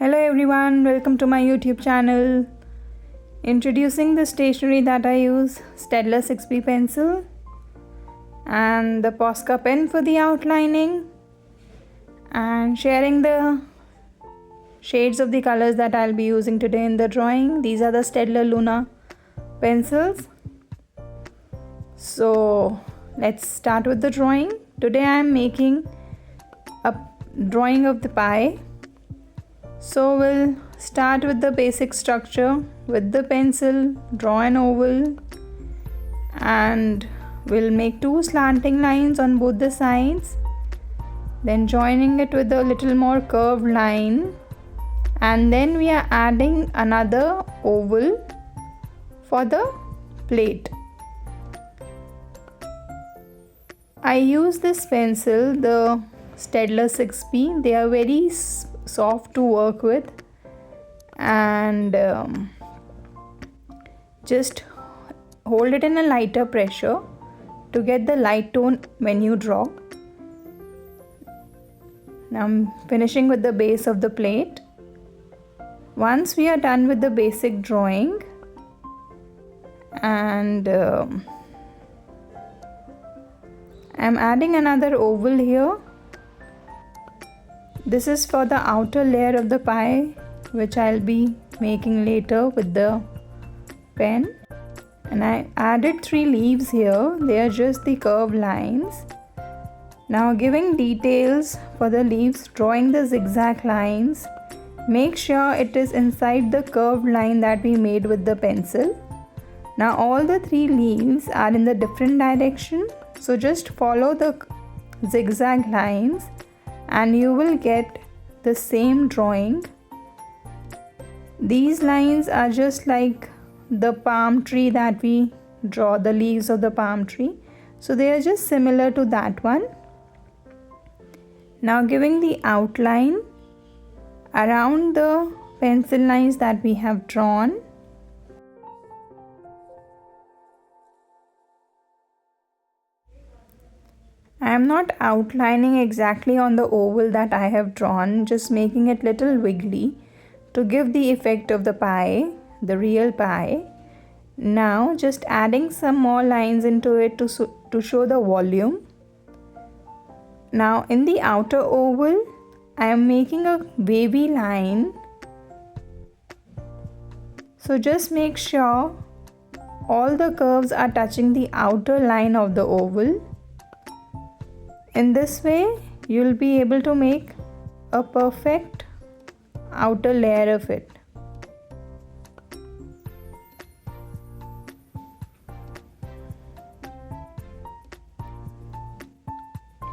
Hello everyone, welcome to my YouTube channel. Introducing the stationery that I use, Staedtler 6B pencil and the Posca pen for the outlining, and sharing the shades of the colors that I'll be using today in the drawing. These are the Staedtler Luna pencils. So let's start with the drawing. Today I am making a drawing of the pie. So we'll start with the basic structure. With the pencil, draw an oval and we'll make two slanting lines on both the sides, then joining it with a little more curved line, and then we are adding another oval for the plate. I use this pencil, the Staedtler 6B. They are very soft to work with, and just hold it in a lighter pressure to get the light tone when you draw. Now I'm finishing with the base of the plate. Once we are done with the basic drawing, and I'm adding another oval here. This is for the outer layer of the pie, which I'll be making later with the pen. And I added 3 leaves here. They are just the curved lines. Now giving details for the leaves, drawing the zigzag lines. Make sure it is inside the curved line that we made with the pencil. Now all the 3 leaves are in the different direction. So just follow the zigzag lines and you will get the same drawing. These lines are just like the palm tree that we draw, the leaves of the palm tree. So they are just similar to that one. Now giving the outline around the pencil lines that we have drawn. I am not outlining exactly on the oval that I have drawn, just making it little wiggly to give the effect of the pie, the real pie. Now just adding some more lines into it to show the volume. Now in the outer oval, I am making a wavy line. So just make sure all the curves are touching the outer line of the oval. In this way, you'll be able to make a perfect outer layer of it.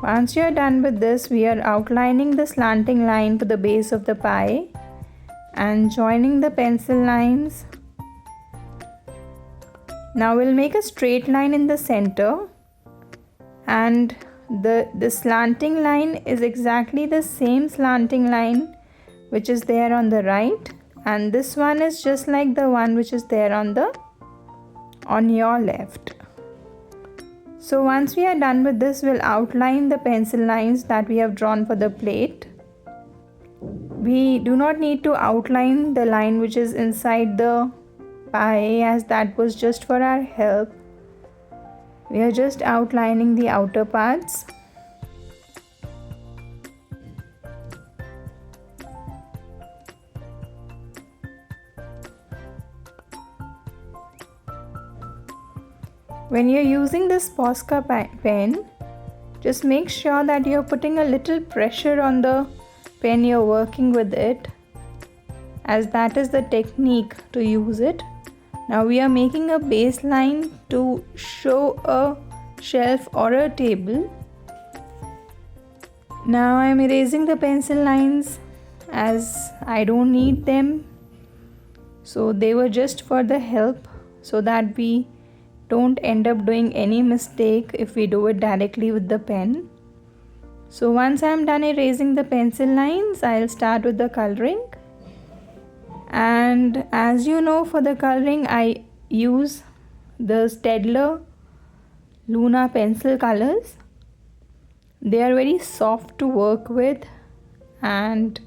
Once you are done with this, we are outlining the slanting line for the base of the pie and joining the pencil lines. Now we'll make a straight line in the center, and the slanting line is exactly the same slanting line which is there on the right, and this one is just like the one which is there on your left. So once we are done with this, we'll outline the pencil lines that we have drawn for the plate. We do not need to outline the line which is inside the pie, as that was just for our help. We are just outlining the outer parts. When you're using this Posca pen, just make sure that you're putting a little pressure on the pen you're working with it, as that is the technique to use it. Now we are making a baseline to show a shelf or a table. Now I am erasing the pencil lines as I don't need them. So they were just for the help, so that we don't end up doing any mistake if we do it directly with the pen. So once I am done erasing the pencil lines, I'll start with the coloring. And as you know, for the coloring I use the Staedtler Luna pencil colors. They are very soft to work with and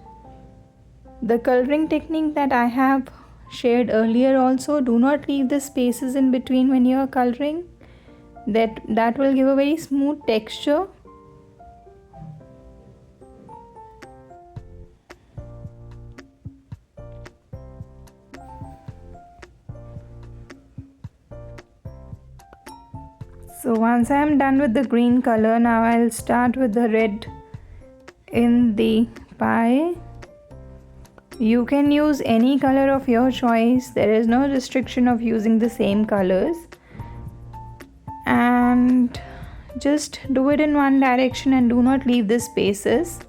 The coloring technique that I have shared earlier also, do not leave the spaces in between when you are coloring. That will give a very smooth texture. So once I am done with the green color, now I'll start with the red in the pie. You can use any color of your choice. There is no restriction of using the same colors. And just do it in one direction and do not leave the spaces.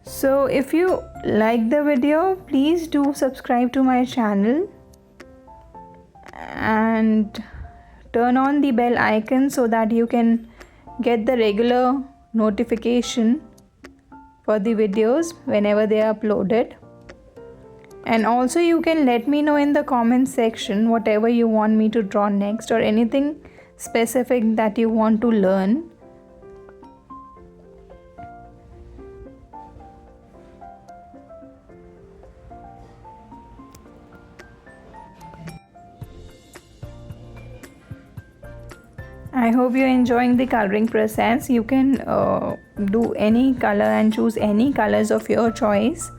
So if you like the video, please do subscribe to my channel and turn on the bell icon so that you can get the regular notification for the videos whenever they are uploaded. And also you can let me know in the comment section whatever you want me to draw next or anything specific that you want to learn. I hope you're enjoying the coloring process. You can do any color and choose any colors of your choice.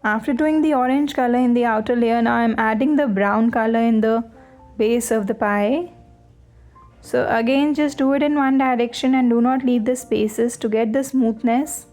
After doing the orange color in the outer layer, now I'm adding the brown color in the base of the pie. So again, just do it in one direction and do not leave the spaces to get the smoothness.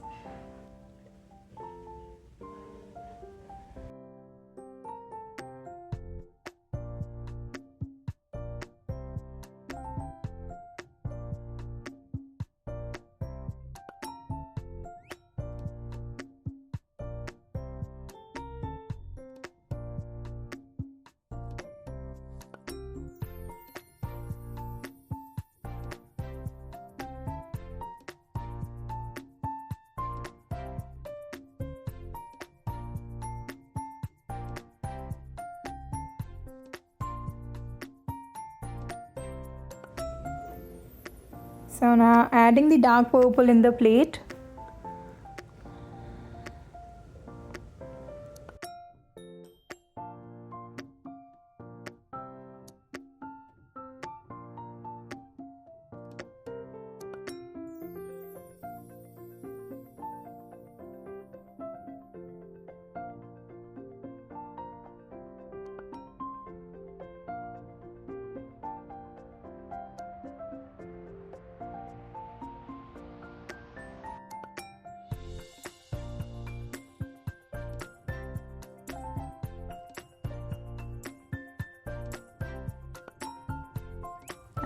So now adding the dark purple in the plate.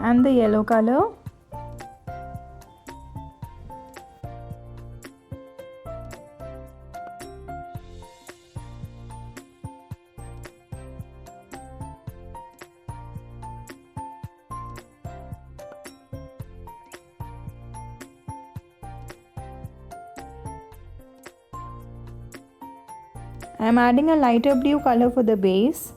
And the yellow color. I am adding a lighter blue color for the base.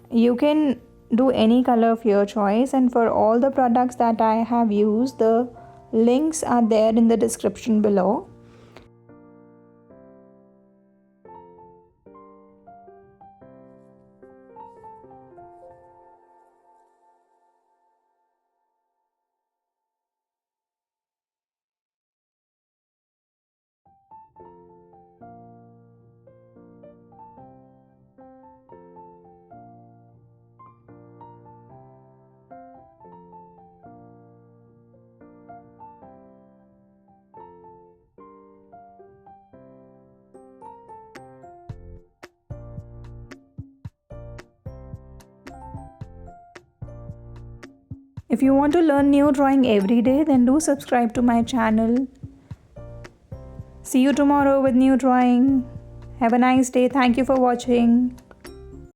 You can do any color of your choice, and for all the products that I have used, the links are there in the description below. If you want to learn new drawing every day, then do subscribe to my channel. See you tomorrow with new drawing. Have a nice day. Thank you for watching.